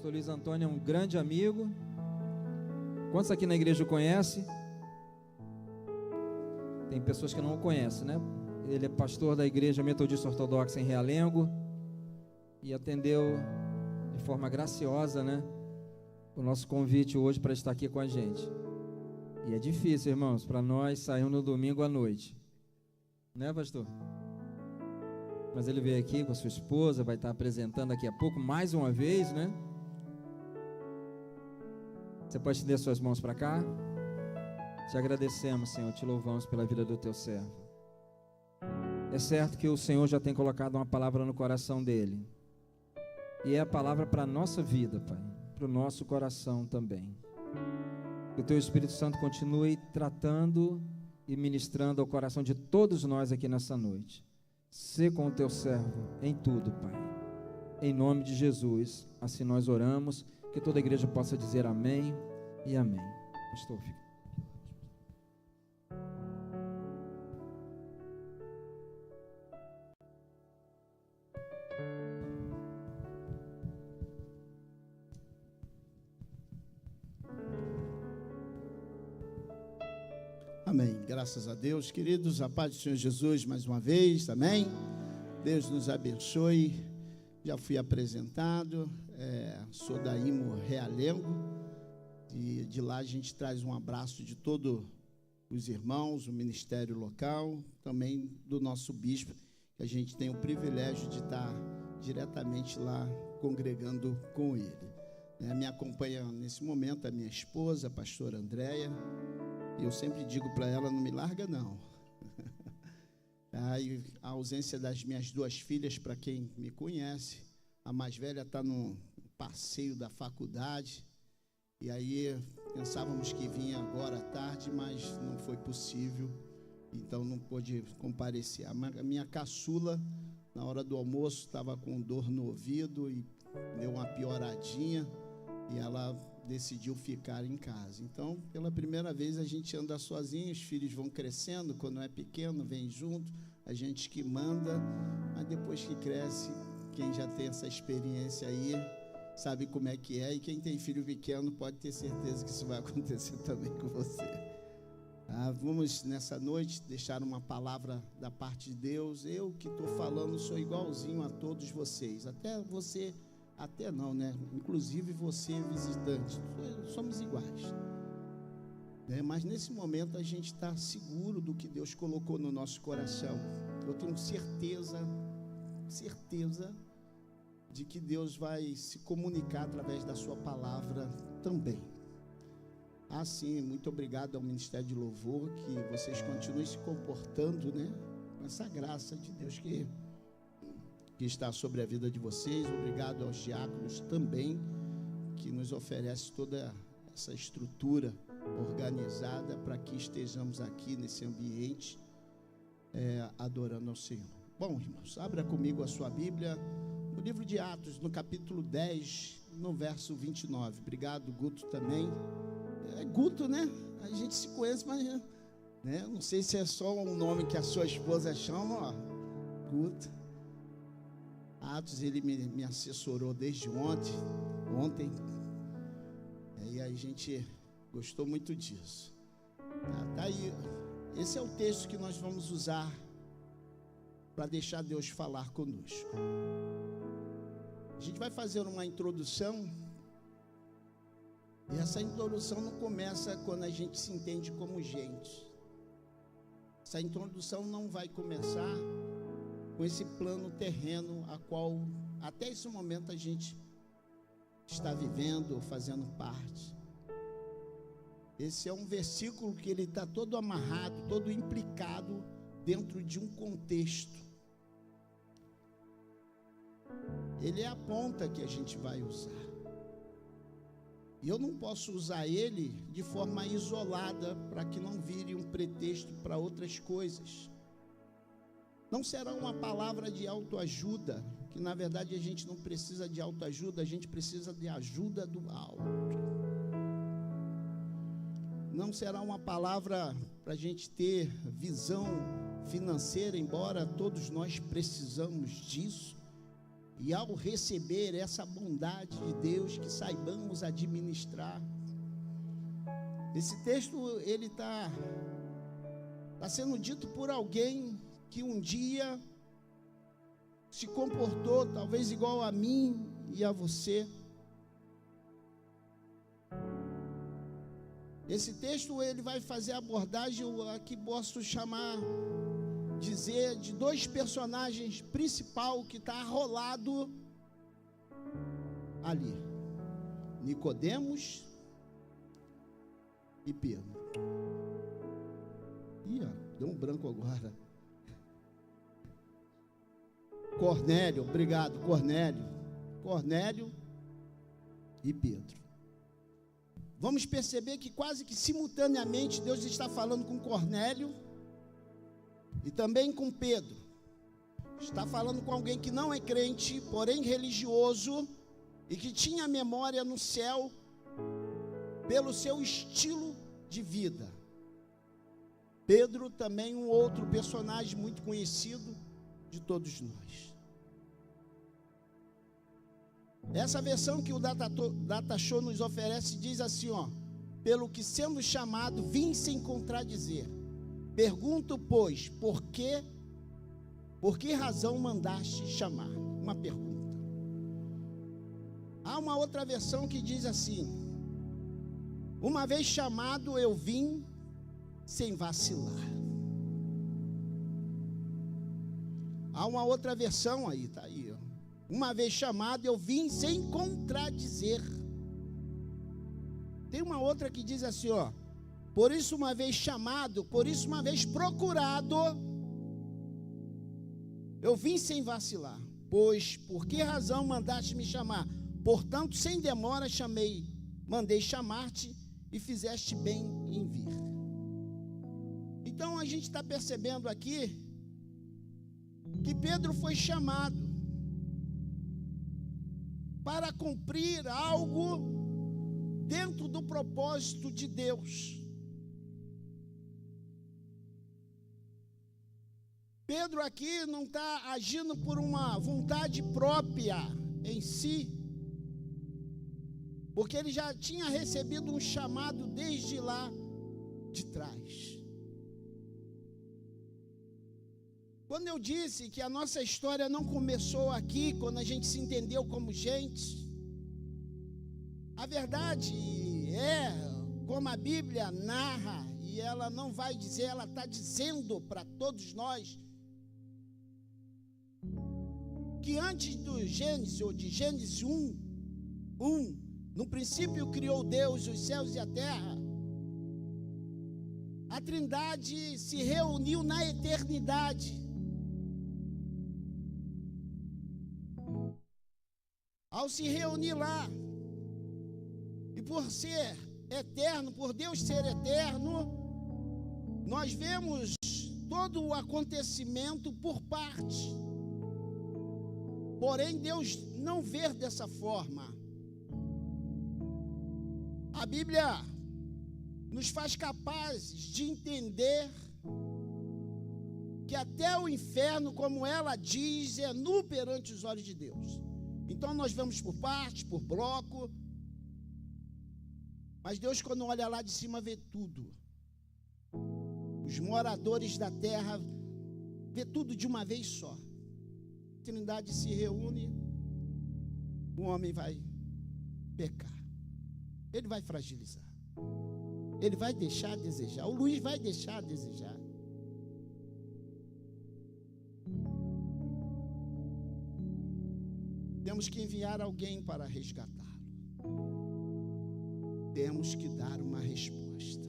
Pastor Luiz Antônio é um grande amigo. Quantos aqui na igreja o conhecem? Tem pessoas que não o conhecem, né? Ele é pastor da Igreja Metodista Ortodoxa em Realengo e atendeu de forma graciosa, né, o nosso convite hoje para estar aqui com a gente. E é difícil, irmãos, para nós sairmos no domingo à noite, né, pastor? Mas ele veio aqui com a sua esposa, vai estar apresentando daqui a pouco, mais uma vez, né? Você pode estender suas mãos para cá? Te agradecemos, Senhor, te louvamos pela vida do teu servo. É certo que o Senhor já tem colocado uma palavra no coração dele. E é a palavra para a nossa vida, Pai, para o nosso coração também. Que o teu Espírito Santo continue tratando e ministrando ao coração de todos nós aqui nessa noite. Sê com o teu servo em tudo, Pai. Em nome de Jesus, assim nós oramos, que toda a igreja possa dizer amém e amém. Pastor, fica. Amém, graças a Deus, queridos, a paz do Senhor Jesus mais uma vez, amém, Deus nos abençoe. Já fui apresentado, sou da IMO Realengo, e de lá a gente traz um abraço de todos os irmãos, o ministério local, também do nosso bispo, que a gente tem o privilégio de estar diretamente lá congregando com ele. Me acompanha nesse momento a minha esposa, a pastora Andréia. E eu sempre digo para ela, não me larga não. Aí, a ausência das minhas duas filhas, para quem me conhece, a mais velha está no passeio da faculdade, e aí pensávamos que vinha agora à tarde, mas não foi possível, então não pôde comparecer. A minha caçula, na hora do almoço, estava com dor no ouvido e deu uma pioradinha, e ela decidiu ficar em casa. Então, pela primeira vez a gente anda sozinho, os filhos vão crescendo, quando é pequeno vem junto, a gente que manda, mas depois que cresce, quem já tem essa experiência aí, sabe como é que é, e quem tem filho pequeno pode ter certeza que isso vai acontecer também com você. Vamos nessa noite deixar uma palavra da parte de Deus. Eu que estou falando sou igualzinho a todos vocês, até não, né? Inclusive você, visitante, somos iguais. Mas nesse momento a gente está seguro do que Deus colocou no nosso coração. Eu tenho certeza de que Deus vai se comunicar através da sua palavra também. Sim, muito obrigado ao Ministério de Louvor, que vocês continuem se comportando, né? Com essa graça de Deus que está sobre a vida de vocês. Obrigado aos diáconos também, que nos oferece toda essa estrutura organizada para que estejamos aqui nesse ambiente adorando ao Senhor. Bom, irmãos, abra comigo a sua Bíblia no livro de Atos, no capítulo 10, no verso 29. Obrigado, Guto, também. Guto, né? A gente se conhece, mas né? Não sei se é só um nome que a sua esposa chama, Guto. Atos, ele me assessorou desde ontem, e a gente gostou muito disso. Tá aí, esse é o texto que nós vamos usar para deixar Deus falar conosco. A gente vai fazer uma introdução, e essa introdução não começa quando a gente se entende como gente. Essa introdução não vai começar com esse plano terreno a qual até esse momento a gente está vivendo, fazendo parte. Esse é um versículo que ele está todo amarrado, todo implicado dentro de um contexto. Ele é a ponta que a gente vai usar. E eu não posso usar ele de forma isolada para que não vire um pretexto para outras coisas. Não será uma palavra de autoajuda, que na verdade a gente não precisa de autoajuda, a gente precisa de ajuda do alto. Não será uma palavra para a gente ter visão financeira, embora todos nós precisamos disso. E ao receber essa bondade de Deus, que saibamos administrar. Esse texto, ele está sendo dito por alguém que um dia se comportou talvez igual a mim e a você. Esse texto, ele vai fazer a abordagem, aqui posso dizer, de dois personagens principais que está arrolado ali: Nicodemos e Pedro. Deu um branco agora. Cornélio, obrigado, Cornélio e Pedro. Vamos perceber que quase que simultaneamente Deus está falando com Cornélio e também com Pedro. Está falando com alguém que não é crente, porém religioso, e que tinha memória no céu pelo seu estilo de vida. Pedro também, um outro personagem muito conhecido de todos nós. Essa versão que o Data Show nos oferece diz assim, pelo que sendo chamado, vim sem contradizer. Pergunto, pois, por que razão mandaste chamar? Uma pergunta. Há uma outra versão que diz assim: uma vez chamado, eu vim sem vacilar. Há uma outra versão aí, está aí, uma vez chamado, eu vim sem contradizer. Tem uma outra que diz assim, por isso uma vez chamado, por isso uma vez procurado, eu vim sem vacilar. Pois, por que razão mandaste me chamar? Portanto, sem demora mandei chamar-te e fizeste bem em vir. Então a gente está percebendo aqui que Pedro foi chamado para cumprir algo dentro do propósito de Deus. Pedro aqui não está agindo por uma vontade própria em si, porque ele já tinha recebido um chamado desde lá de trás. Quando eu disse que a nossa história não começou aqui, quando a gente se entendeu como gente, a verdade é, como a Bíblia narra, e ela não vai dizer, ela está dizendo para todos nós, que antes do Gênesis, ou de Gênesis 1, no princípio criou Deus os céus e a terra, a Trindade se reuniu na eternidade. Ao se reunir lá, e por ser eterno, por Deus ser eterno, nós vemos todo o acontecimento por parte. Porém, Deus não vê dessa forma. A Bíblia nos faz capazes de entender que até o inferno, como ela diz, é nu perante os olhos de Deus. Então nós vamos por parte, por bloco, mas Deus, quando olha lá de cima, vê tudo. Os moradores da terra vê tudo de uma vez só. A Trindade se reúne, o homem vai pecar, ele vai fragilizar, ele vai deixar a desejar, o Luiz vai deixar a desejar. Temos que enviar alguém para resgatá-lo. Temos que dar uma resposta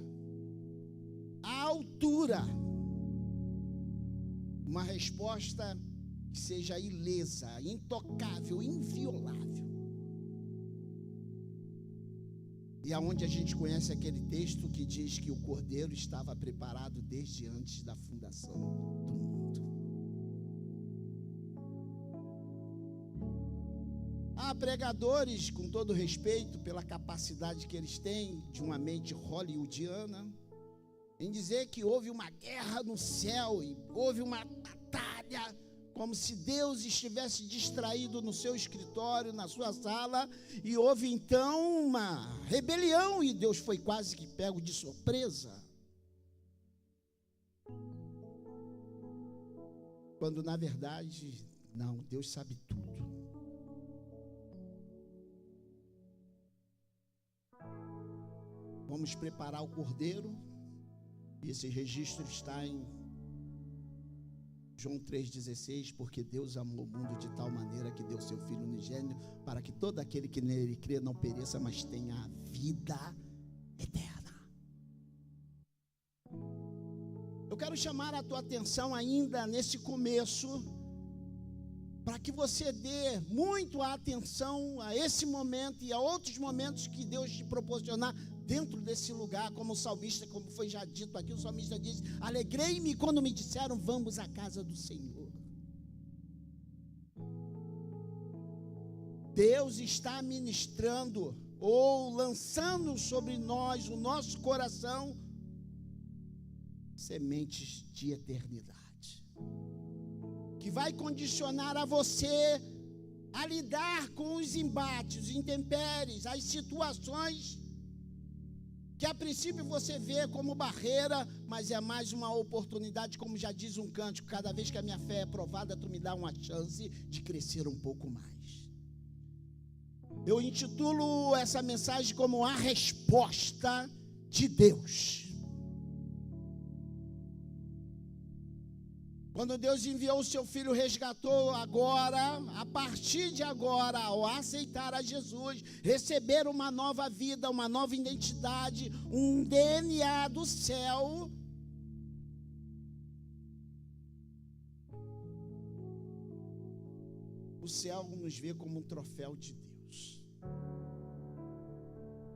à altura, uma resposta que seja ilesa, intocável, inviolável. E aonde a gente conhece aquele texto que diz que o Cordeiro estava preparado desde antes da fundação do mundo. Há pregadores, com todo respeito pela capacidade que eles têm de uma mente hollywoodiana, em dizer que houve uma guerra no céu e houve uma batalha como se Deus estivesse distraído no seu escritório, na sua sala, e houve então uma rebelião, e Deus foi quase que pego de surpresa. Quando na verdade, não, Deus sabe tudo. Vamos preparar o cordeiro, e esse registro está em João 3,16, porque Deus amou o mundo de tal maneira que deu seu Filho unigênito, para que todo aquele que nele crê não pereça, mas tenha a vida eterna. Eu quero chamar a tua atenção ainda nesse começo, para que você dê muito atenção a esse momento e a outros momentos que Deus te proporcionar dentro desse lugar, como o salmista, como foi já dito aqui, o salmista diz: alegrei-me quando me disseram, vamos à casa do Senhor. Deus está ministrando ou lançando sobre nós, o nosso coração, sementes de eternidade, que vai condicionar a você a lidar com os embates, os intempéries, as situações que a princípio você vê como barreira, mas é mais uma oportunidade, como já diz um cântico: cada vez que a minha fé é provada, tu me dá uma chance de crescer um pouco mais. Eu intitulo essa mensagem como a resposta de Deus. Quando Deus enviou o seu Filho, resgatou agora, a partir de agora, ao aceitar a Jesus, receber uma nova vida, uma nova identidade, um DNA do céu, o céu nos vê como um troféu de Deus.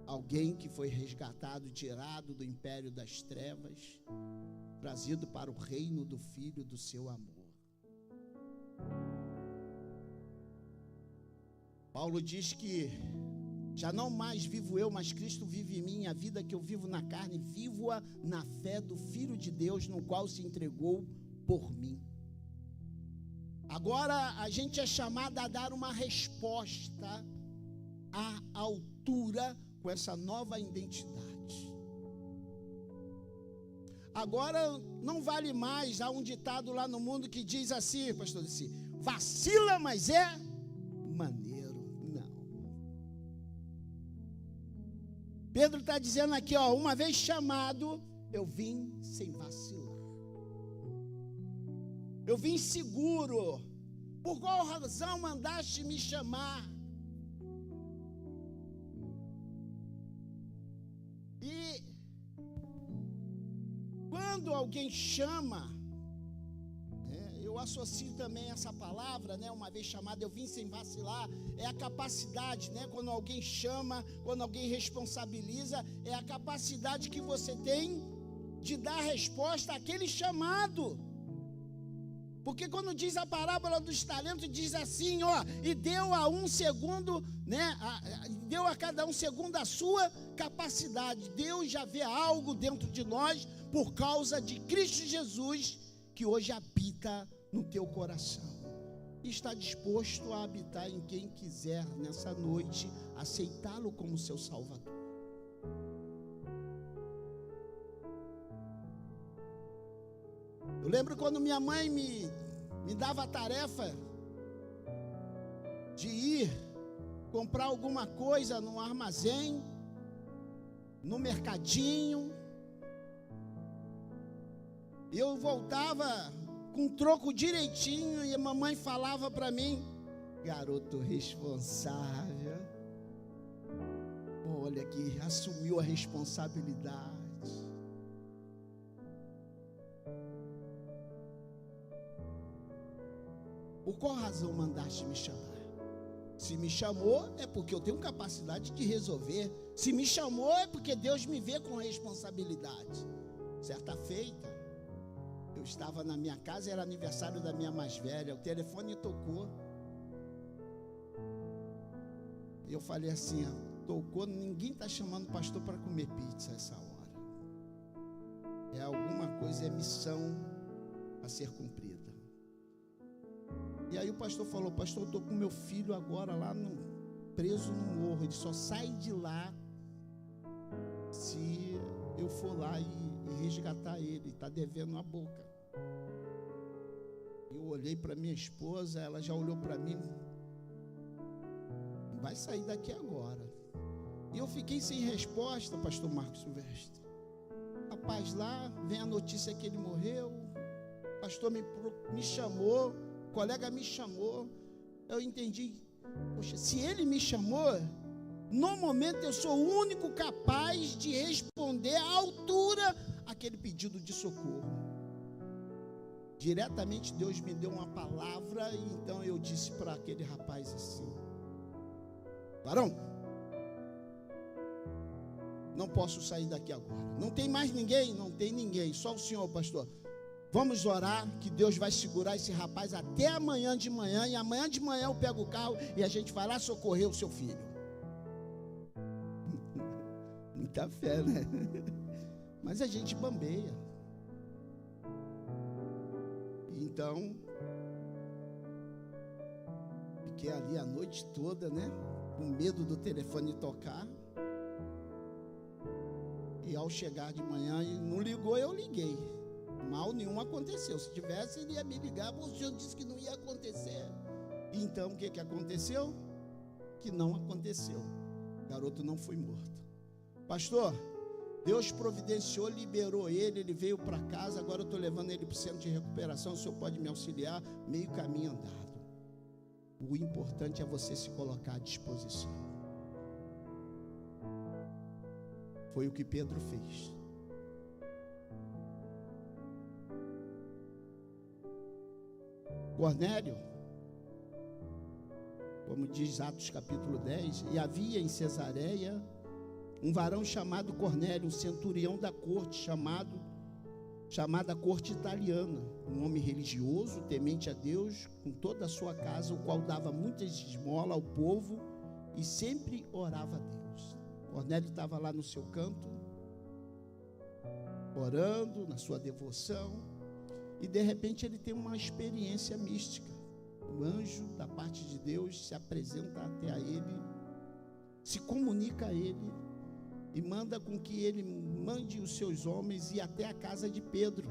Alguém que foi resgatado, tirado do império das trevas, trazido para o reino do Filho do seu amor. Paulo diz que já não mais vivo eu, mas Cristo vive em mim. A vida que eu vivo na carne, vivo-a na fé do Filho de Deus, no qual se entregou por mim. Agora a gente é chamado a dar uma resposta à altura com essa nova identidade. Agora não vale mais, há um ditado lá no mundo que diz assim, pastor, assim: vacila, mas é maneiro. Não. Pedro está dizendo aqui, ó, uma vez chamado, eu vim sem vacilar. Eu vim seguro. Por qual razão mandaste me chamar? E quando alguém chama, eu associo também essa palavra, uma vez chamado, eu vim sem vacilar, é a capacidade, quando alguém chama, quando alguém responsabiliza, é a capacidade que você tem de dar resposta àquele chamado. Porque quando diz a parábola dos talentos, diz assim, ó, e deu a um segundo, deu a cada um segundo a sua capacidade. Deus já vê algo dentro de nós por causa de Cristo Jesus, que hoje habita no teu coração. E está disposto a habitar em quem quiser nessa noite, aceitá-lo como seu Salvador. Eu lembro quando minha mãe me dava a tarefa de ir comprar alguma coisa no armazém, no mercadinho. Eu voltava com troco direitinho e a mamãe falava para mim: garoto responsável, olha que assumiu a responsabilidade. Por qual razão mandaste me chamar? Se me chamou, é porque eu tenho capacidade de resolver. Se me chamou, é porque Deus me vê com responsabilidade. Certa feita, eu estava na minha casa, era aniversário da minha mais velha, o telefone tocou. E eu falei assim, tocou, ninguém está chamando o pastor para comer pizza essa hora. É alguma coisa, é missão a ser cumprida. E aí o pastor falou: pastor, eu estou com meu filho agora lá preso no morro, ele só sai de lá se eu for lá e resgatar ele, está devendo a boca. Eu olhei para minha esposa, ela já olhou para mim: vai sair daqui agora. E eu fiquei sem resposta, pastor Marcos Silvestre. Rapaz, lá vem a notícia que ele morreu, o pastor me chamou, o colega me chamou, eu entendi, poxa, se ele me chamou, no momento eu sou o único capaz de responder à altura aquele pedido de socorro. Diretamente Deus me deu uma palavra, e então eu disse para aquele rapaz assim: varão, não posso sair daqui agora. Não tem mais ninguém? Não tem ninguém, só o senhor, pastor. Vamos orar que Deus vai segurar esse rapaz até amanhã de manhã, e amanhã de manhã eu pego o carro e a gente vai lá socorrer o seu filho. Muita fé, né? Mas a gente bambeia. Então, fiquei ali a noite toda, né? Com medo do telefone tocar. E ao chegar de manhã, ele não ligou, eu liguei. Mal nenhum aconteceu. Se tivesse, ele ia me ligar, o senhor disse que não ia acontecer. Então, o que aconteceu? Que não aconteceu. O garoto não foi morto. Pastor, Deus providenciou, liberou ele veio para casa, agora eu estou levando ele para o centro de recuperação, o senhor pode me auxiliar? Meio caminho andado. O importante é você se colocar à disposição. Foi o que Pedro fez. Cornélio, como diz Atos capítulo 10, e havia em Cesareia um varão chamado Cornélio, um centurião da corte, chamada corte italiana, um homem religioso, temente a Deus, com toda a sua casa, o qual dava muita esmola ao povo e sempre orava a Deus. Cornélio estava lá no seu canto, orando, na sua devoção, e de repente ele tem uma experiência mística. O anjo da parte de Deus se apresenta até a ele, se comunica a ele, e manda com que ele mande os seus homens ir até a casa de Pedro.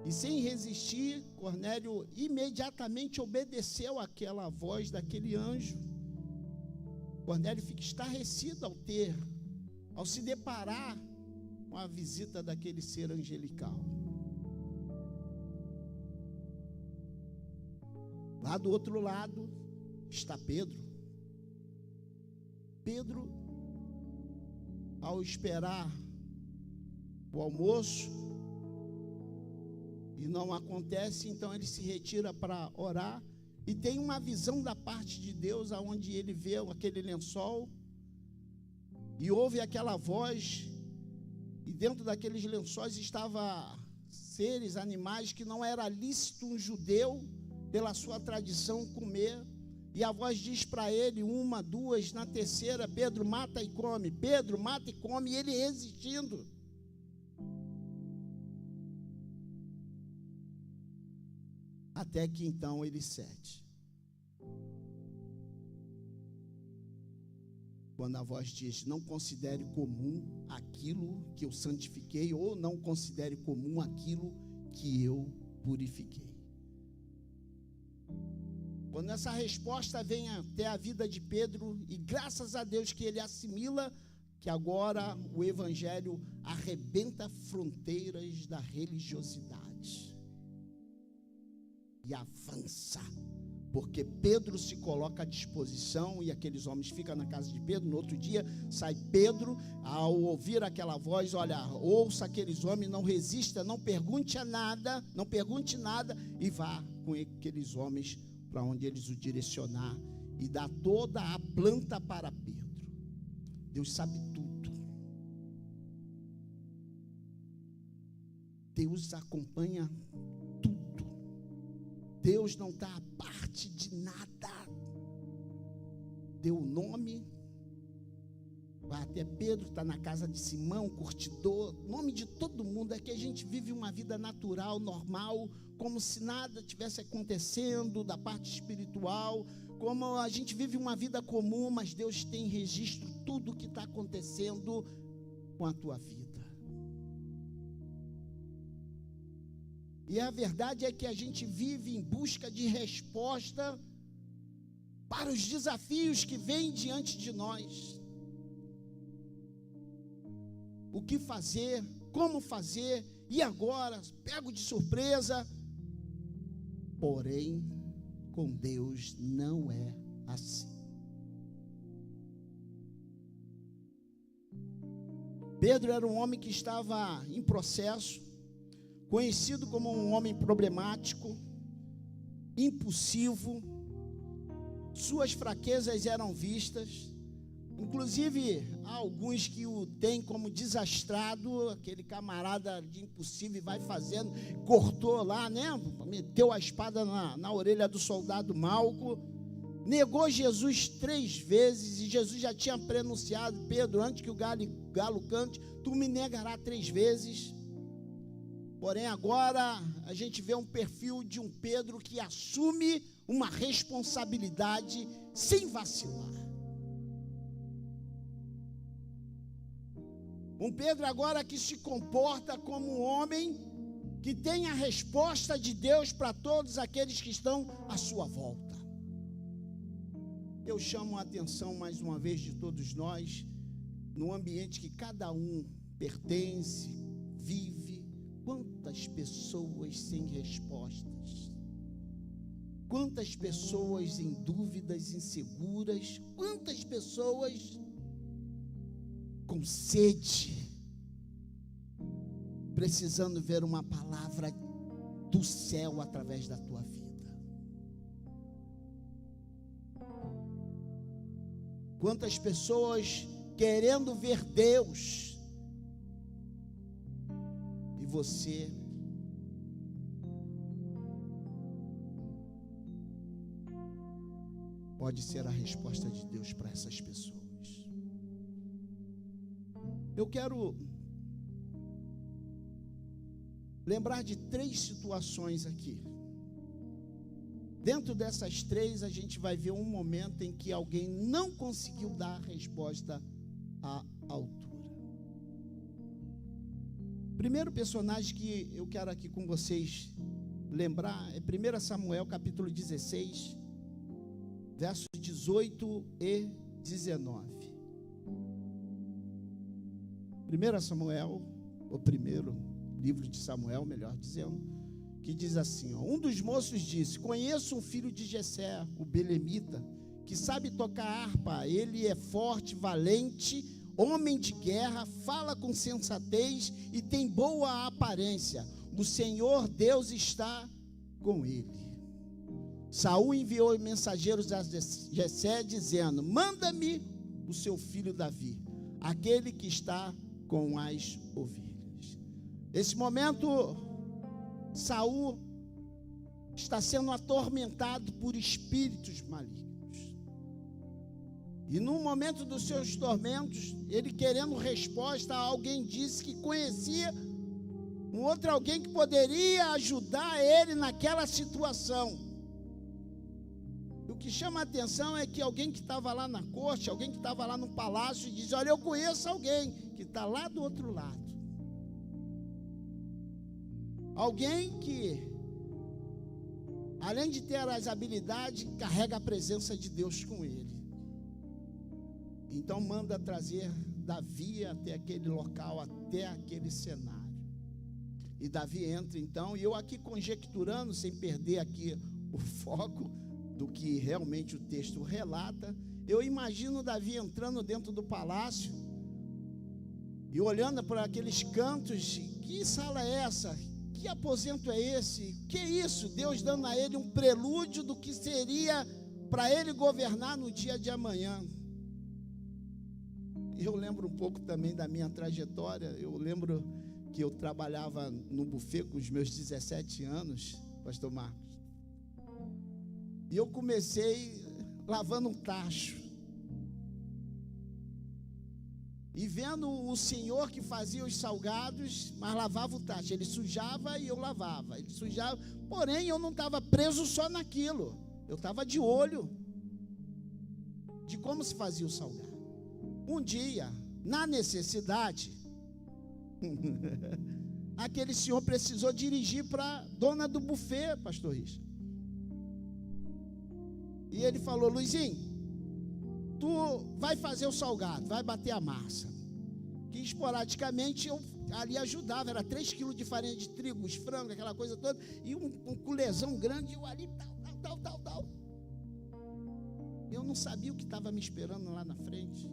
E sem resistir, Cornélio imediatamente obedeceu àquela voz daquele anjo. Cornélio fica estarrecido ao se deparar com a visita daquele ser angelical. Lá do outro lado está Pedro. Pedro, ao esperar o almoço, e não acontece, então ele se retira para orar, e tem uma visão da parte de Deus, aonde ele vê aquele lençol, e ouve aquela voz, e dentro daqueles lençóis estava seres, animais, que não era lícito um judeu, pela sua tradição, comer. E a voz diz para ele, uma, duas, na terceira: Pedro, mata e come. Pedro, mata e come. E ele resistindo. Até que então ele cede. Quando a voz diz: não considere comum aquilo que eu santifiquei, ou não considere comum aquilo que eu purifiquei. Quando essa resposta vem até a vida de Pedro, e graças a Deus que ele assimila que agora o evangelho arrebenta fronteiras da religiosidade e avança, porque Pedro se coloca à disposição, e aqueles homens ficam na casa de Pedro. No outro dia sai Pedro, ao ouvir aquela voz: olha, ouça aqueles homens, não resista, não pergunte nada, e vá com aqueles homens para onde eles o direcionar, e dá toda a planta para Pedro. Deus sabe tudo. Deus acompanha tudo. Deus não está à parte de nada. Deu o nome, vai até Pedro, está na casa de Simão, curtidor, nome de todo mundo. É que a gente vive uma vida natural, normal, como se nada tivesse acontecendo da parte espiritual, como a gente vive uma vida comum, mas Deus tem registro de tudo o que está acontecendo com a tua vida. E a verdade é que a gente vive em busca de resposta para os desafios que vêm diante de nós. O que fazer, como fazer, e agora? Pego de surpresa. Porém, com Deus não é assim. Pedro era um homem que estava em processo, conhecido como um homem problemático, impulsivo. Suas fraquezas eram vistas. Inclusive, há alguns que o têm como desastrado, aquele camarada de impossível e vai fazendo, cortou lá, né? Meteu a espada na orelha do soldado Malco, negou Jesus 3 vezes, e Jesus já tinha pronunciado: Pedro, antes que o galo cante, tu me negarás 3 vezes. Porém, agora a gente vê um perfil de um Pedro que assume uma responsabilidade sem vacilar. Um Pedro agora que se comporta como um homem que tem a resposta de Deus para todos aqueles que estão à sua volta. Eu chamo a atenção mais uma vez de todos nós, no ambiente que cada um pertence, vive. Quantas pessoas sem respostas, quantas pessoas em dúvidas, inseguras, quantas pessoas com sede, precisando ver uma palavra do céu através da tua vida. Quantas pessoas querendo ver Deus, e você pode ser a resposta de Deus para essas pessoas. Eu quero lembrar de 3 situações aqui. Dentro dessas 3, a gente vai ver um momento em que alguém não conseguiu dar a resposta à altura. Primeiro personagem que eu quero aqui com vocês lembrar é 1 Samuel capítulo 16, versos 18 e 19. 1 Samuel, o primeiro livro de Samuel, melhor dizendo, que diz assim, ó: um dos moços disse: conheço um filho de Jessé, o belemita, que sabe tocar harpa. Ele é forte, valente, homem de guerra, fala com sensatez e tem boa aparência. O Senhor Deus está com ele. Saul enviou mensageiros a Jessé, dizendo: manda-me o seu filho Davi, aquele que está com as ovelhas. Nesse momento, Saul está sendo atormentado por espíritos malignos. E no momento dos seus tormentos, ele querendo resposta, alguém disse que conhecia um outro alguém que poderia ajudar ele naquela situação. O que chama a atenção é que alguém que estava lá na corte, alguém que estava lá no palácio, diz: olha, eu conheço alguém que está lá do outro lado. Alguém que, além de ter as habilidades, carrega a presença de Deus com ele. Então manda trazer Davi até aquele local, até aquele cenário. E Davi entra então, e eu aqui conjecturando, sem perder aqui o foco do que realmente o texto relata, eu imagino Davi entrando dentro do palácio e olhando para aqueles cantos. Que sala é essa? Que aposento é esse? Que é isso? Deus dando a ele um prelúdio do que seria para ele governar no dia de amanhã. Eu lembro um pouco também da minha trajetória. Eu lembro que eu trabalhava no buffet com os meus 17 anos, pastor Marcos. E eu comecei lavando um tacho. e vendo o senhor que fazia os salgados, mas lavava o tacho. Ele sujava e eu lavava. Ele sujava, porém eu não estava preso só naquilo. Eu estava de olho de como se fazia o salgado. Um dia, na necessidade, aquele senhor precisou dirigir para a dona do buffet, pastor Richard. E ele falou: Luizinho, tu vai fazer o salgado, vai bater a massa. Que esporadicamente eu ali ajudava, era 3 quilos de farinha de trigo, os frangos, aquela coisa toda, e um culezão grande, eu ali, tal. Eu não sabia o que estava me esperando lá na frente.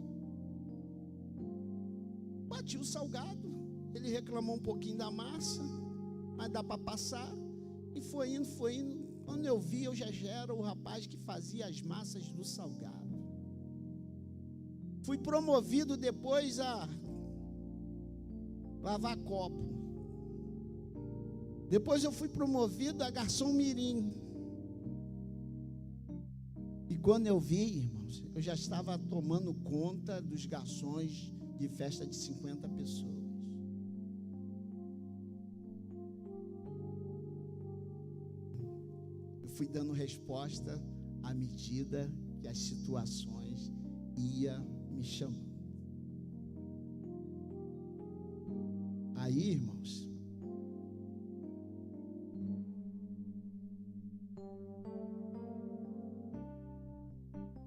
Bati o salgado, ele reclamou um pouquinho da massa, mas dá para passar, e foi indo. Quando eu vi, eu já era o rapaz que fazia as massas do salgado. Fui promovido depois a lavar copo. Depois eu fui promovido a garçom mirim. E quando eu vi, irmãos, eu já estava tomando conta dos garçons de festa de 50 pessoas. Eu fui dando resposta à medida que as situações iam me chamando. Aí, irmãos,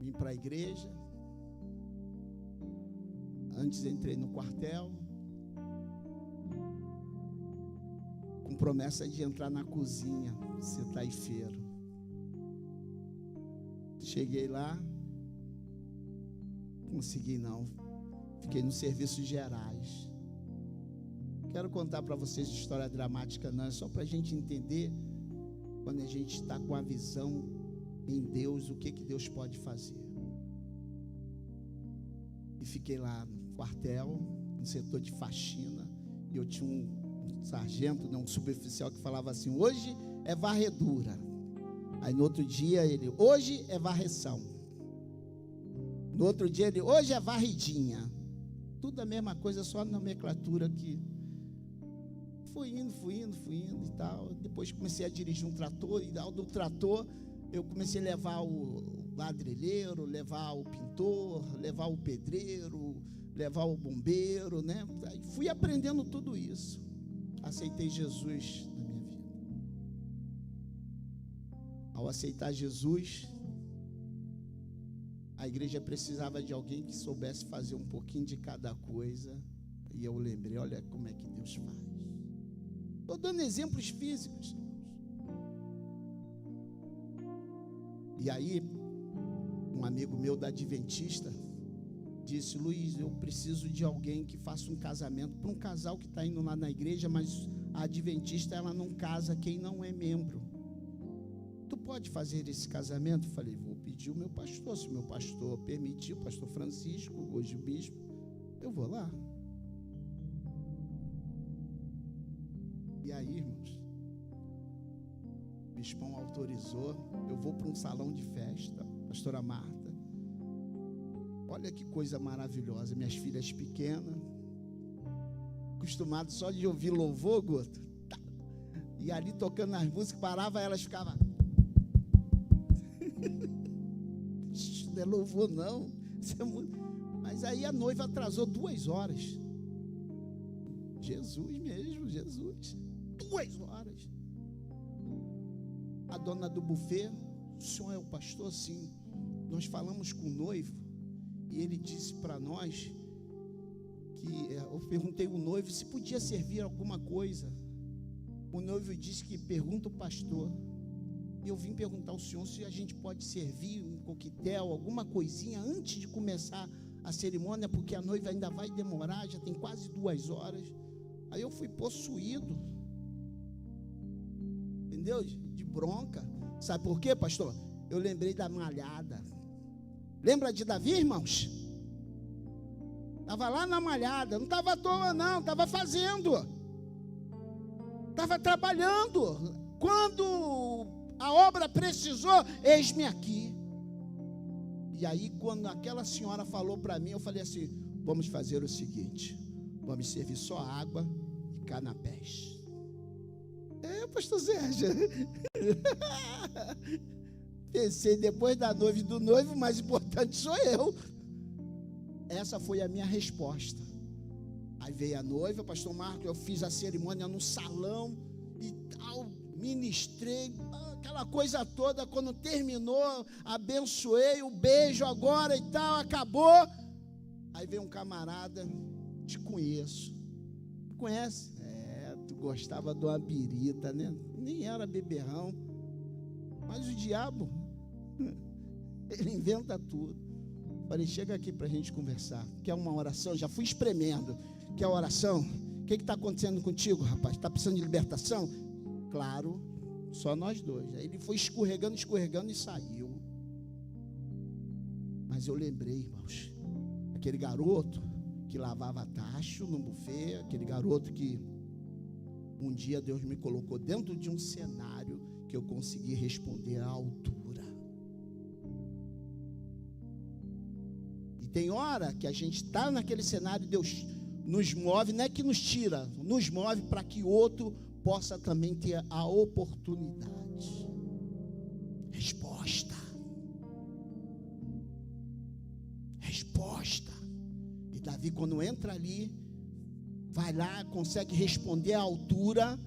vim para a igreja. Antes entrei no quartel, com promessa de entrar na cozinha, ser taifeiro. Cheguei lá, consegui não, fiquei nos serviços gerais. Quero contar para vocês história dramática, não, é só para a gente entender, quando a gente está com a visão em Deus, o que Deus pode fazer. E fiquei lá no quartel, no setor de faxina, e eu tinha um sargento, um suboficial que falava assim: hoje é varredura. Aí no outro dia ele: hoje é varreção. No outro dia ele: hoje é varridinha. Tudo a mesma coisa, só a nomenclatura que fui indo e tal. Depois comecei a dirigir um trator, e do trator eu comecei a levar o ladrilheiro, levar o pintor, levar o pedreiro, levar o bombeiro, né? Aí fui aprendendo tudo isso. Aceitei Jesus na minha vida. Ao aceitar Jesus, a igreja precisava de alguém que soubesse fazer um pouquinho de cada coisa. E eu lembrei: olha como é que Deus faz. Estou dando exemplos físicos. E aí, um amigo meu da Adventista disse: Luiz, eu preciso de alguém que faça um casamento para um casal que está indo lá na igreja, mas a Adventista ela não casa quem não é membro. Tu pode fazer esse casamento? Eu falei: vou pedir o meu pastor, se o meu pastor permitir, o pastor Francisco, hoje o bispo, eu vou lá. E aí, irmãos, o bispão autorizou, eu vou para um salão de festa, pastora Marta. Olha que coisa maravilhosa, minhas filhas pequenas, acostumadas só de ouvir louvor, Guto, e ali tocando as músicas, parava, elas ficavam: isso não é louvor não, isso é muito... Mas aí a noiva atrasou 2 horas. Jesus mesmo, Jesus, 2 horas. A dona do buffet: o senhor é o pastor? Sim. Nós falamos com o noivo e ele disse para nós que eu perguntei ao noivo se podia servir alguma coisa. O noivo disse que pergunta o pastor. E eu vim perguntar ao senhor se a gente pode servir um coquetel, alguma coisinha antes de começar a cerimônia, porque a noiva ainda vai demorar, já tem quase 2 horas. Aí eu fui possuído, entendeu? De bronca. Sabe por quê, pastor? Eu lembrei da malhada. Lembra de Davi, irmãos? Estava lá na malhada, não estava à toa não, estava fazendo, estava trabalhando. Quando a obra precisou, eis-me aqui. E aí quando aquela senhora falou para mim, eu falei assim: vamos fazer o seguinte, vamos servir só água e canapés. Pastor Sérgio, pensei, depois da noiva e do noivo, o mais importante sou eu. Essa foi a minha resposta. Aí veio a noiva, pastor Marco, eu fiz a cerimônia no salão e tal, ministrei, aquela coisa toda. Quando terminou, abençoei, o beijo agora e tal, acabou. Aí veio um camarada, te conheço. Conhece? Tu gostava de uma birita, né? Nem era beberrão. Mas o diabo, ele inventa tudo. Falei, chega aqui para a gente conversar. Quer uma oração? Já fui espremendo. Quer oração? O que está acontecendo contigo, rapaz? Está precisando de libertação? Claro, só nós dois. Aí ele foi escorregando e saiu. Mas eu lembrei, irmãos, aquele garoto que lavava tacho no buffet, aquele garoto que um dia Deus me colocou dentro de um cenário que eu consegui responder à altura. E tem hora que a gente está naquele cenário, Deus nos move, não é que nos tira, nos move para que outro possa também ter a oportunidade. Resposta. E Davi, quando entra ali, vai lá, consegue responder à altura,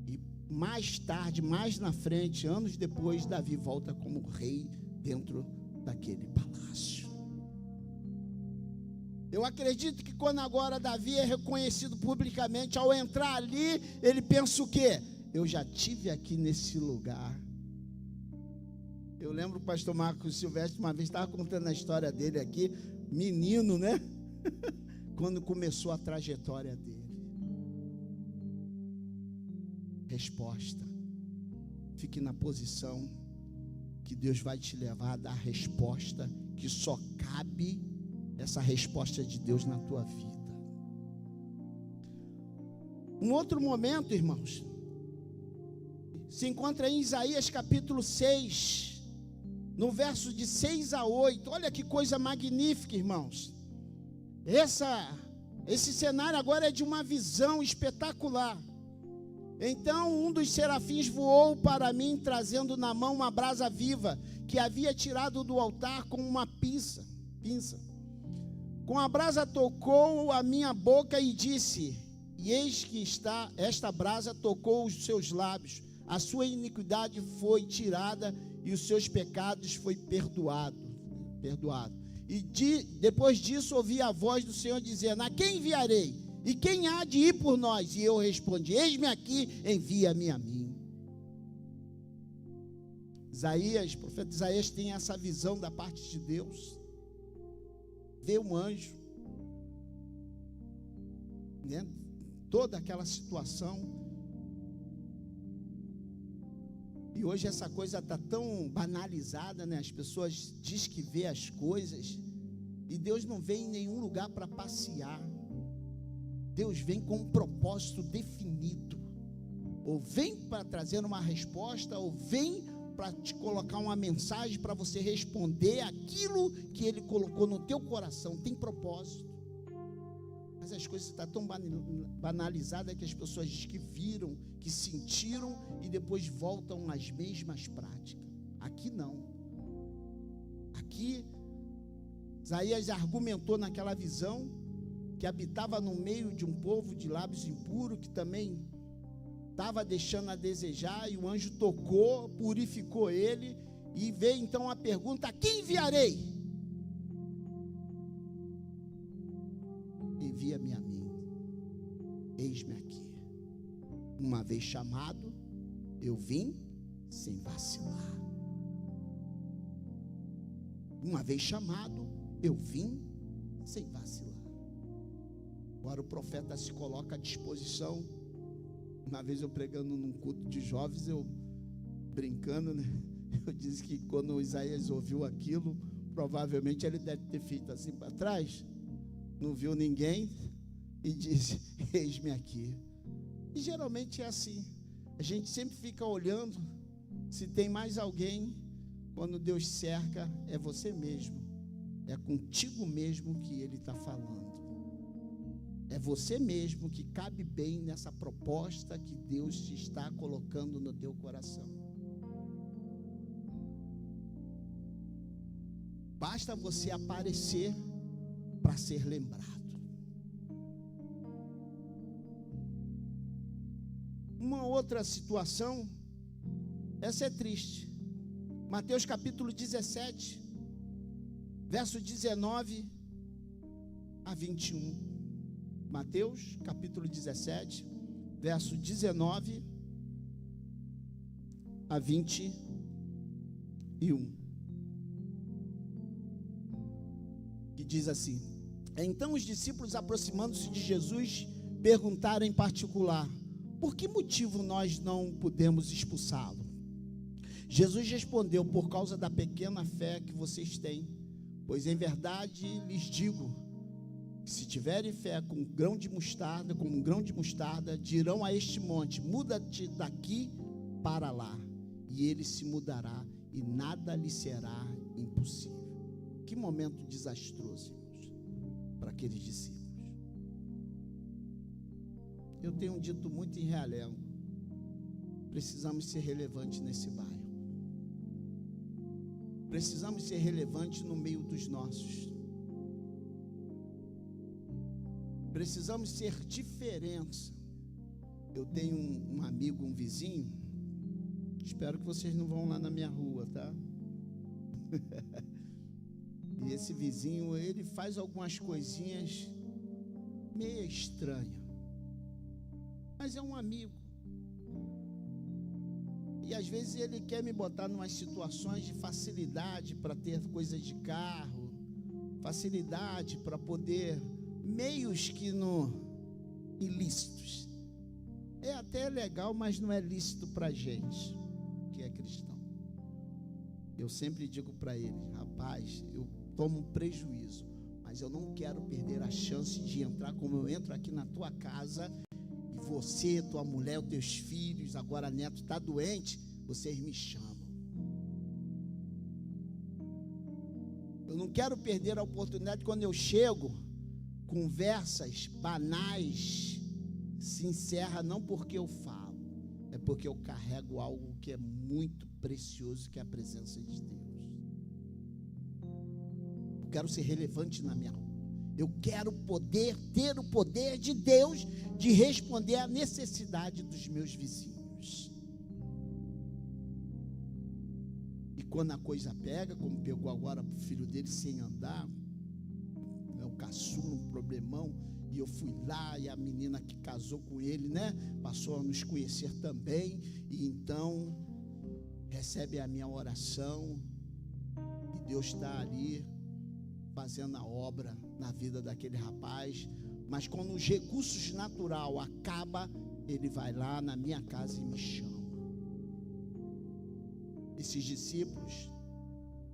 e mais tarde, mais na frente, anos depois, Davi volta como rei dentro daquele palácio. Eu acredito que quando agora Davi é reconhecido publicamente, ao entrar ali, ele pensa o quê? Eu já tive aqui nesse lugar. Eu lembro o pastor Marcos Silvestre, uma vez estava contando a história dele aqui, menino, né? Quando começou a trajetória dele. Resposta. Fique na posição que Deus vai te levar a dar a resposta que só cabe essa resposta de Deus na tua vida. Um outro momento, irmãos, se encontra em Isaías capítulo 6, no verso de 6 a 8. Olha que coisa magnífica, irmãos. Esse cenário agora é de uma visão espetacular. Então um dos serafins voou para mim, trazendo na mão uma brasa viva, que havia tirado do altar com uma pinça. Com a brasa tocou a minha boca e disse, e eis que esta brasa tocou os seus lábios, a sua iniquidade foi tirada e os seus pecados foi perdoado. E depois disso ouvi a voz do Senhor dizendo, a quem enviarei? E quem há de ir por nós? E eu respondi, eis-me aqui, envia-me a mim. O profeta Isaías tem essa visão da parte de Deus. Vê um anjo, né? Toda aquela situação. E hoje essa coisa está tão banalizada, né? As pessoas dizem que vê as coisas, e Deus não vem em nenhum lugar para passear. Deus vem com um propósito definido. Ou vem para trazer uma resposta, ou vem para te colocar uma mensagem para você responder aquilo que Ele colocou no teu coração. Tem propósito. Mas as coisas estão tão banalizadas que as pessoas dizem que viram, que sentiram e depois voltam às mesmas práticas. Aqui não. Aqui, Isaías argumentou naquela visão que habitava no meio de um povo de lábios impuros, que também estava deixando a desejar, e o anjo tocou, purificou ele, e veio então a pergunta, a quem enviarei? Envia-me a mim, eis-me aqui. Uma vez chamado, eu vim sem vacilar. Uma vez chamado, eu vim sem vacilar. Agora o profeta se coloca à disposição. Uma vez eu pregando num culto de jovens, eu brincando, né? Eu disse que quando Isaías ouviu aquilo, provavelmente ele deve ter feito assim para trás, não viu ninguém e disse, eis-me aqui. E geralmente é assim, a gente sempre fica olhando se tem mais alguém. Quando Deus cerca, é você mesmo. É contigo mesmo que ele está falando. É você mesmo que cabe bem nessa proposta que Deus te está colocando no teu coração. Basta você aparecer para ser lembrado. Uma outra situação, essa é triste. Mateus capítulo 17, verso 19 a 21. Mateus capítulo 17, verso 19 a 21. Que diz assim: então os discípulos, aproximando-se de Jesus, perguntaram em particular: por que motivo nós não podemos expulsá-lo? Jesus respondeu: por causa da pequena fé que vocês têm. Pois em verdade lhes digo, que se tiverem fé como um grão de mostarda, dirão a este monte: muda-te daqui para lá, e ele se mudará, e nada lhe será impossível. Que momento desastroso, irmãos, para aqueles discípulos. Eu tenho dito muito em Realengo, precisamos ser relevantes nesse bairro. Precisamos ser relevantes no meio dos nossos. Precisamos ser diferentes. Eu tenho um amigo, um vizinho. Espero que vocês não vão lá na minha rua, tá? E esse vizinho, ele faz algumas coisinhas meio estranhas, mas é um amigo. E às vezes ele quer me botar em umas situações de facilidade para ter coisas de carro, facilidade para poder, meios que não ilícitos. É até legal, mas não é lícito para a gente que é cristão. Eu sempre digo para ele: rapaz, eu tomo prejuízo, mas eu não quero perder a chance de entrar como eu entro aqui na tua casa, e você, tua mulher, os teus filhos, agora neto está doente, vocês me chamam. Eu não quero perder a oportunidade quando eu chego, conversas banais se encerra não porque eu falo, é porque eu carrego algo que é muito precioso, que é a presença de Deus. Eu quero ser relevante na minha rua. Eu quero ter o poder de Deus de responder à necessidade dos meus vizinhos. E quando a coisa pega, como pegou agora para o filho dele sem andar, é um caçula, um problemão, e eu fui lá, e a menina que casou com ele, né, passou a nos conhecer também, e então recebe a minha oração, e Deus está ali fazendo a obra na vida daquele rapaz. Mas quando os recursos naturais acabam, ele vai lá na minha casa e me chama. Esses discípulos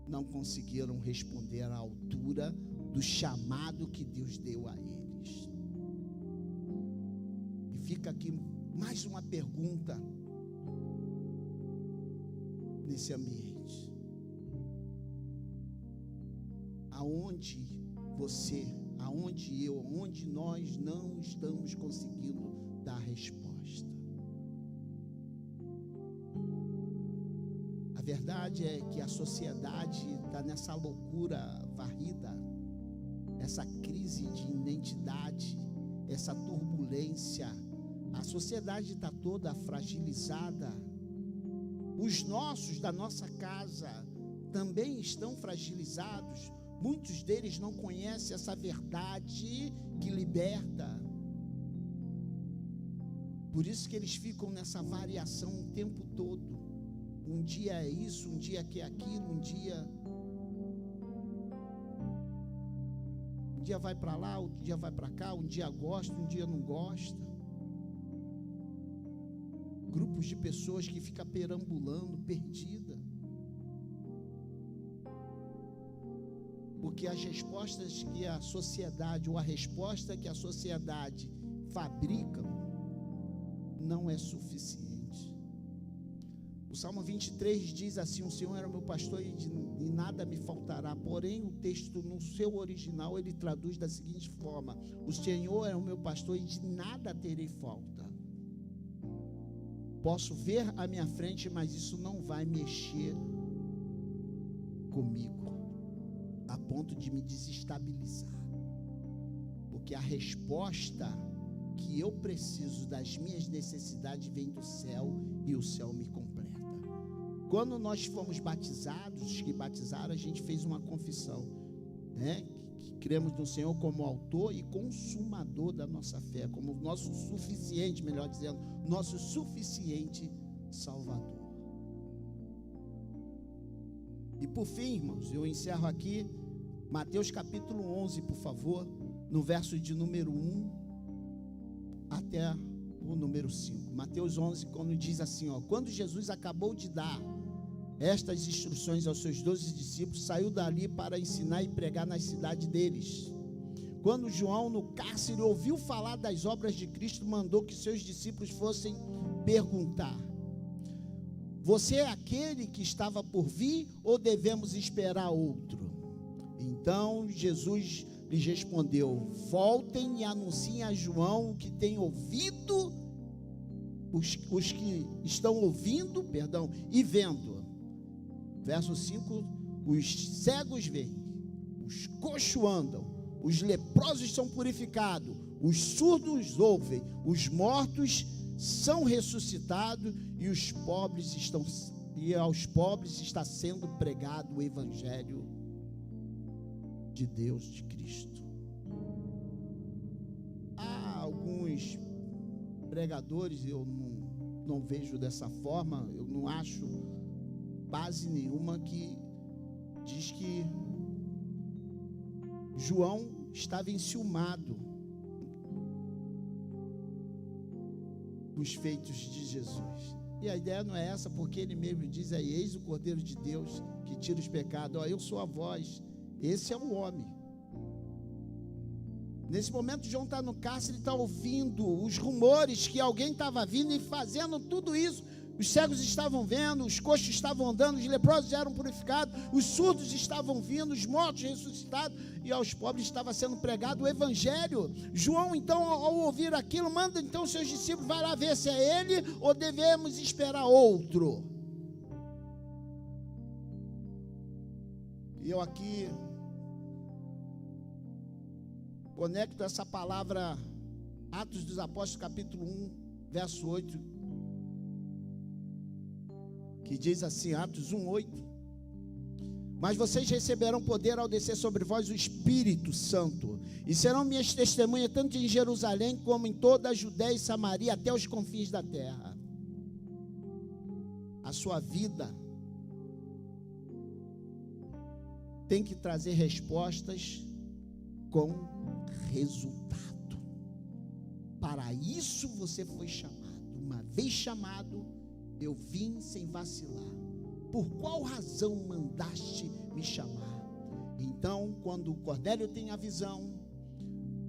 não conseguiram responder à altura do chamado que Deus deu a eles. E fica aqui mais uma pergunta nesse ambiente: aonde você, aonde eu, aonde nós não estamos conseguindo dar resposta? A verdade é que a sociedade está nessa loucura varrida, essa crise de identidade, essa turbulência. A sociedade está toda fragilizada. Os nossos da nossa casa também estão fragilizados. Muitos deles não conhecem essa verdade que liberta. Por isso que eles ficam nessa variação o tempo todo. Um dia é isso, um dia que é aquilo, um dia vai para lá, outro dia vai para cá, um dia gosta, um dia não gosta. Grupos de pessoas que ficam perambulando, perdida. Porque as respostas que a sociedade, ou a resposta que a sociedade fabrica, não é suficiente. O Salmo 23 diz assim: o Senhor era meu pastor e de nada me faltará. Porém, o texto no seu original, ele traduz da seguinte forma: o Senhor é o meu pastor e de nada terei falta. Posso ver à minha frente, mas isso não vai mexer comigo, a ponto de me desestabilizar. Porque a resposta que eu preciso das minhas necessidades vem do céu e o céu me completa. Quando nós fomos batizados, os que batizaram, a gente fez uma confissão, né? Que cremos no Senhor como autor e consumador da nossa fé, como nosso suficiente, melhor dizendo, nosso suficiente Salvador. E por fim, irmãos, eu encerro aqui, Mateus capítulo 11, por favor, no verso de número 1 até o número 5. Mateus 11, quando diz assim, ó: quando Jesus acabou de dar estas instruções aos seus 12 discípulos, saiu dali para ensinar e pregar nas cidades deles. Quando João, no cárcere, ouviu falar das obras de Cristo, mandou que seus discípulos fossem perguntar: você é aquele que estava por vir ou devemos esperar outro? Então Jesus lhes respondeu: voltem e anunciem a João o que tem ouvido, os que estão ouvindo, e vendo. Verso 5: os cegos veem, os coxos andam, os leprosos são purificados, os surdos ouvem, os mortos são ressuscitados e aos pobres está sendo pregado o evangelho de Deus, de Cristo. Há alguns pregadores, eu não vejo dessa forma, eu não acho base nenhuma, que diz que João estava enciumado com os feitos de Jesus. E a ideia não é essa, porque ele mesmo diz aí: eis o Cordeiro de Deus que tira os pecados. Ó, eu sou a voz, esse é o homem. Nesse momento João está no cárcere, está ouvindo os rumores que alguém estava vindo e fazendo tudo isso. Os cegos estavam vendo, os coxos estavam andando, os leprosos eram purificados, os surdos estavam vindo, os mortos ressuscitados, e aos pobres estava sendo pregado o evangelho. João, então, ao ouvir aquilo, manda então seus discípulos: vai lá ver se é ele ou devemos esperar outro. E eu aqui conecto essa palavra, Atos dos Apóstolos, capítulo 1, verso 8, que diz assim, Atos 1:8: mas vocês receberão poder ao descer sobre vós o Espírito Santo, e serão minhas testemunhas tanto em Jerusalém como em toda a Judéia e Samaria, até os confins da terra. A sua vida tem que trazer respostas com resultado. Para isso você foi chamado. Uma vez chamado, eu vim sem vacilar. Por qual razão mandaste me chamar? Então, quando Cornélio tem a visão,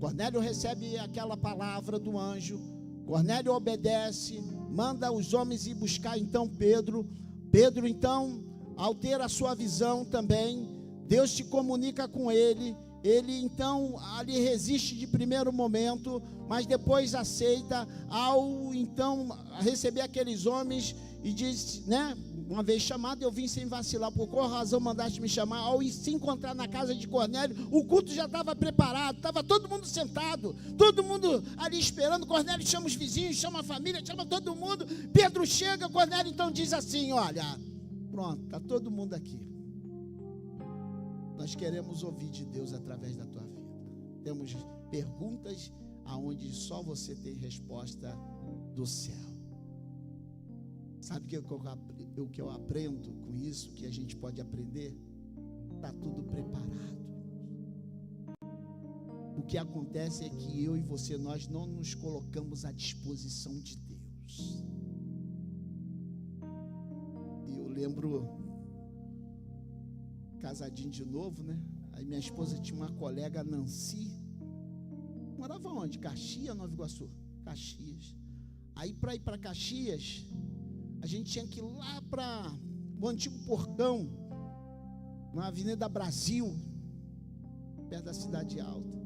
Cornélio recebe aquela palavra do anjo, Cornélio obedece, manda os homens ir buscar então Pedro. Pedro então, ao ter a sua visão também, Deus se comunica com ele. Ele então ali resiste de primeiro momento, mas depois aceita, ao então receber aqueles homens, e diz, né, uma vez chamado, eu vim sem vacilar. Por qual razão mandaste me chamar? Ao se encontrar na casa de Cornélio, o culto já estava preparado, estava todo mundo sentado, todo mundo ali esperando. Cornélio chama os vizinhos, chama a família, chama todo mundo. Pedro chega, Cornélio então diz assim: olha, pronto, está todo mundo aqui. Nós queremos ouvir de Deus através da tua vida. Temos perguntas aonde só você tem resposta do céu. Sabe o que eu aprendo com isso, que a gente pode aprender? Está tudo preparado. O que acontece é que eu e você, nós não nos colocamos à disposição de Deus. E eu lembro, casadinho de novo, né? Aí minha esposa tinha uma colega, Nancy, morava onde? Caxias, Nova Iguaçu? Caxias. Aí para ir para Caxias, a gente tinha que ir lá para o antigo Portão, na Avenida Brasil, perto da Cidade Alta.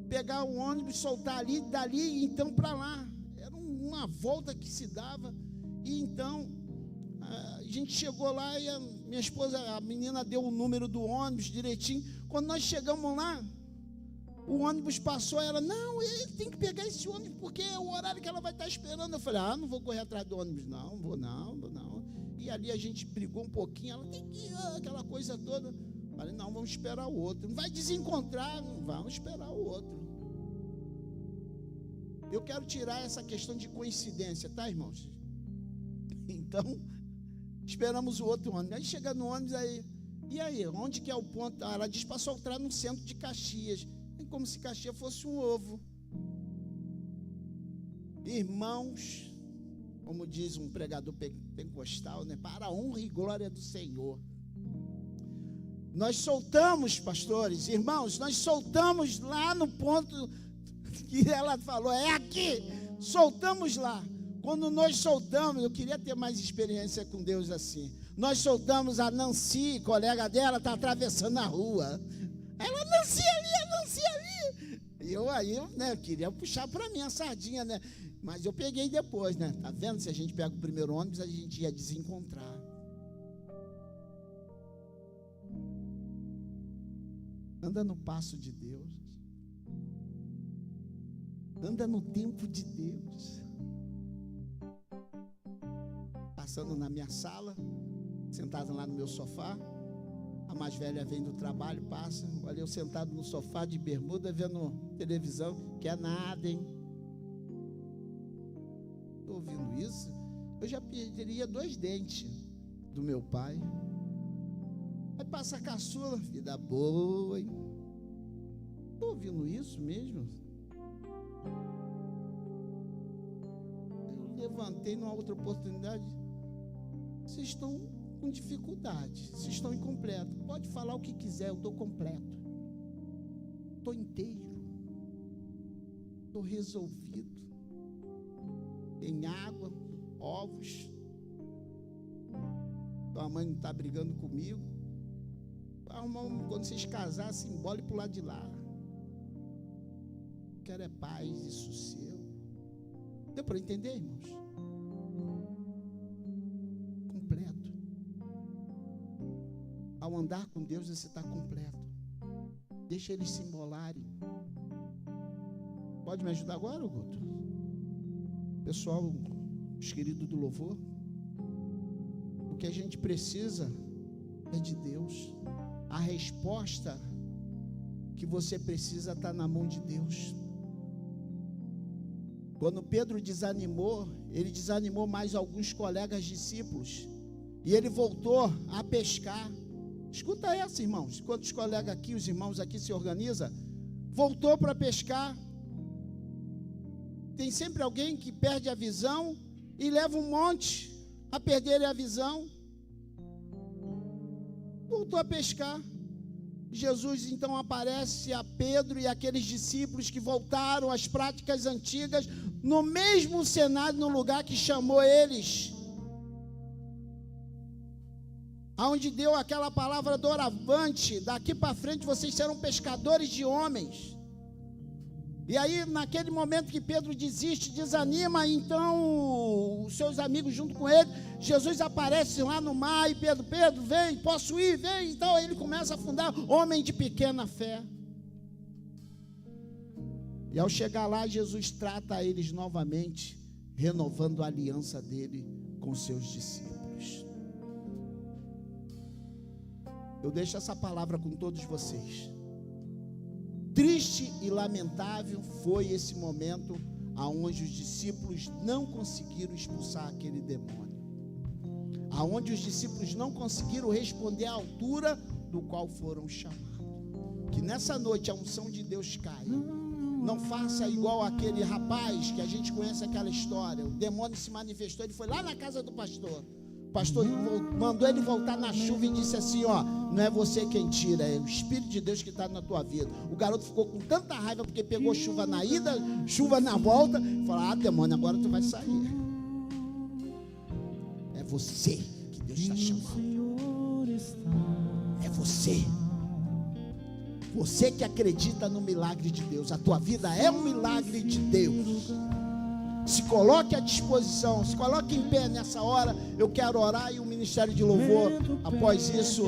Pegar o ônibus, soltar ali, dali então para lá. Era uma volta que se dava. E então a gente chegou lá e a minha esposa, a menina deu o número do ônibus direitinho. Quando nós chegamos lá, o ônibus passou, ela, não, ele tem que pegar esse ônibus, porque é o horário que ela vai estar esperando. Eu falei, não vou correr atrás do ônibus, não vou não. E ali a gente brigou um pouquinho, ela tem que ir, aquela coisa toda. Eu falei, não, vamos esperar o outro. Não vai desencontrar, não, vamos esperar o outro. Eu quero tirar essa questão de coincidência, tá, irmãos? Então, esperamos o outro ônibus. Aí chega no ônibus, aí, e aí, onde que é o ponto? Ela diz para soltar no centro de Caxias. Como se Caxias fosse um ovo. Irmãos, como diz um pregador pentecostal, né? Para a honra e glória do Senhor. Nós soltamos, pastores, irmãos, nós soltamos lá no ponto que ela falou, é aqui, soltamos lá. Quando nós soltamos, eu queria ter mais experiência com Deus assim. Nós soltamos, a Nancy, colega dela, está atravessando a rua. Ela, Nancy ali. E eu aí, né, queria puxar para mim a sardinha, né? Mas eu peguei depois, né? Tá vendo? Se a gente pega o primeiro ônibus, a gente ia desencontrar. Anda no passo de Deus. Anda no tempo de Deus. Passando na minha sala, sentado lá no meu sofá. A mais velha vem do trabalho, passa. Olha eu sentado no sofá de bermuda, vendo televisão. Quer nada, hein? Estou ouvindo isso. Eu já perderia 2 dentes do meu pai. Aí passa a caçula, vida boa, hein? Estou ouvindo isso mesmo? Eu levantei numa outra oportunidade. Vocês estão com dificuldade, vocês estão incompletos. Pode falar o que quiser, eu estou completo. Estou inteiro. Estou resolvido. Tem água, ovos. Tua mãe não está brigando comigo. Quando vocês casarem, embole para o lado de lá. Quero é paz e sossego. Deu para entender, irmãos? Completo. Ao andar com Deus, você está completo. Deixa eles se embolarem. Pode me ajudar agora, Guto? Pessoal, os queridos do louvor. O que a gente precisa é de Deus. A resposta que você precisa está na mão de Deus. Quando Pedro desanimou, ele desanimou mais alguns colegas discípulos. E ele voltou a pescar. Escuta essa, irmãos. Quando os colegas aqui, os irmãos aqui se organizam, voltou para pescar. Tem sempre alguém que perde a visão e leva um monte a perder a visão. Voltou a pescar. Jesus então aparece a Pedro e aqueles discípulos que voltaram às práticas antigas, no mesmo cenário, no lugar que chamou eles, aonde deu aquela palavra doravante: daqui para frente vocês serão pescadores de homens. E aí, naquele momento que Pedro desiste, desanima, então os seus amigos junto com ele, Jesus aparece lá no mar e Pedro, vem, posso ir, vem. Então ele começa a afundar, homem de pequena fé. E ao chegar lá, Jesus trata eles novamente, renovando a aliança dele com seus discípulos. Eu deixo essa palavra com todos vocês. Triste e lamentável foi esse momento aonde os discípulos não conseguiram expulsar aquele demônio, aonde os discípulos não conseguiram responder à altura do qual foram chamados. Que nessa noite a unção de Deus caia. Não faça igual aquele rapaz que a gente conhece aquela história. O demônio se manifestou, ele foi lá na casa do pastor. O pastor mandou ele voltar na chuva e disse assim: ó, não é você quem tira, é o Espírito de Deus que está na tua vida. O garoto ficou com tanta raiva porque pegou chuva na ida, chuva na volta. Falou: demônio, agora tu vai sair. É você que Deus está chamando. É você. Você que acredita no milagre de Deus. A tua vida é um milagre de Deus. Se coloque à disposição, se coloque em pé nessa hora. Eu quero orar e o Ministério de Louvor, após isso,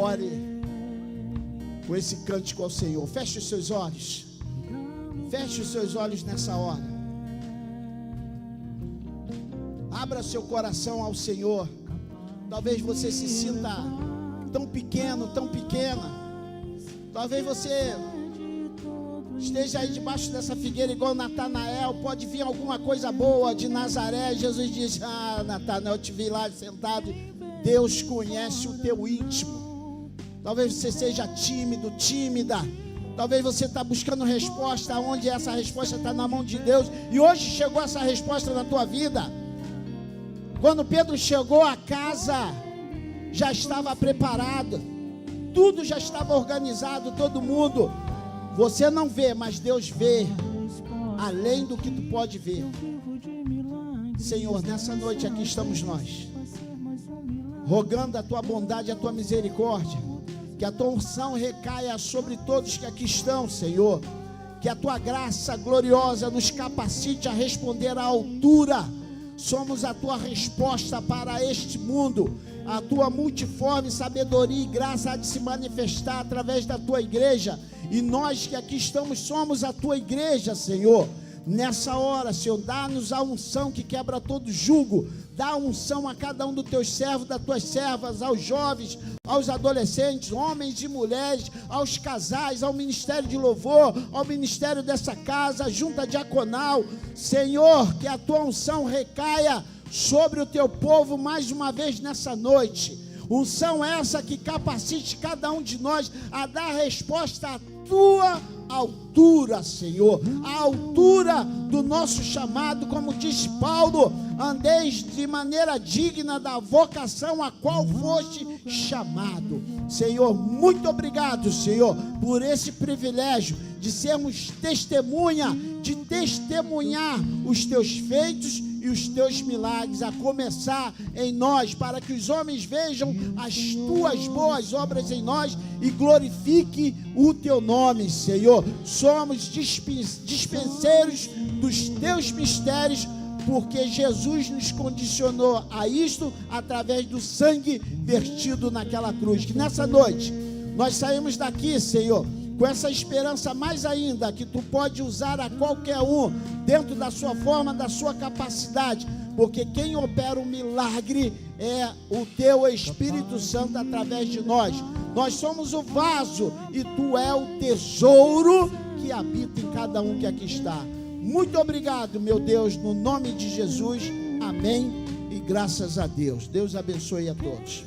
ore com esse cântico ao Senhor. Feche os seus olhos. Feche os seus olhos nessa hora. Abra seu coração ao Senhor. Talvez você se sinta tão pequeno, tão pequena. Talvez você esteja aí debaixo dessa figueira igual Natanael. Pode vir alguma coisa boa de Nazaré. Jesus diz: ah, Natanael, eu te vi lá sentado. Deus conhece o teu íntimo. Talvez você seja tímido, tímida. Talvez você está buscando resposta, onde essa resposta está na mão de Deus. E hoje chegou essa resposta na tua vida. Quando Pedro chegou à casa, já estava preparado. Tudo já estava organizado, todo mundo. Você não vê, mas Deus vê além do que tu pode ver. Senhor, nessa noite aqui estamos nós, rogando a tua bondade, a tua misericórdia, que a tua unção recaia sobre todos que aqui estão, Senhor. Que a tua graça gloriosa nos capacite a responder à altura. Somos a tua resposta para este mundo. A tua multiforme sabedoria e graça há de se manifestar através da tua igreja. E nós que aqui estamos somos a tua igreja, Senhor. Nessa hora, Senhor, dá-nos a unção que quebra todo jugo. Dá a unção a cada um dos teus servos, das tuas servas, aos jovens, aos adolescentes, homens e mulheres, aos casais, ao ministério de louvor, ao ministério dessa casa, junta diaconal. Senhor, que a tua unção recaia sobre o teu povo mais uma vez nessa noite. Unção essa que capacite cada um de nós a dar resposta à tua altura, Senhor, a altura do nosso chamado, como diz Paulo: andeis de maneira digna da vocação a qual foste chamado. Senhor, muito obrigado, Senhor, por esse privilégio de sermos testemunha, de testemunhar os teus feitos e os teus milagres, a começar em nós, para que os homens vejam as tuas boas obras em nós e glorifique o teu nome, Senhor. Somos dispenseiros dos teus mistérios, porque Jesus nos condicionou a isto através do sangue vertido naquela cruz. Que nessa noite nós saímos daqui, Senhor, com essa esperança mais ainda, que tu pode usar a qualquer um, dentro da sua forma, da sua capacidade, porque quem opera o milagre é o teu Espírito Santo através de nós. Nós somos o vaso e tu é o tesouro que habita em cada um que aqui está. Muito obrigado, meu Deus, no nome de Jesus, amém e graças a Deus. Deus abençoe a todos.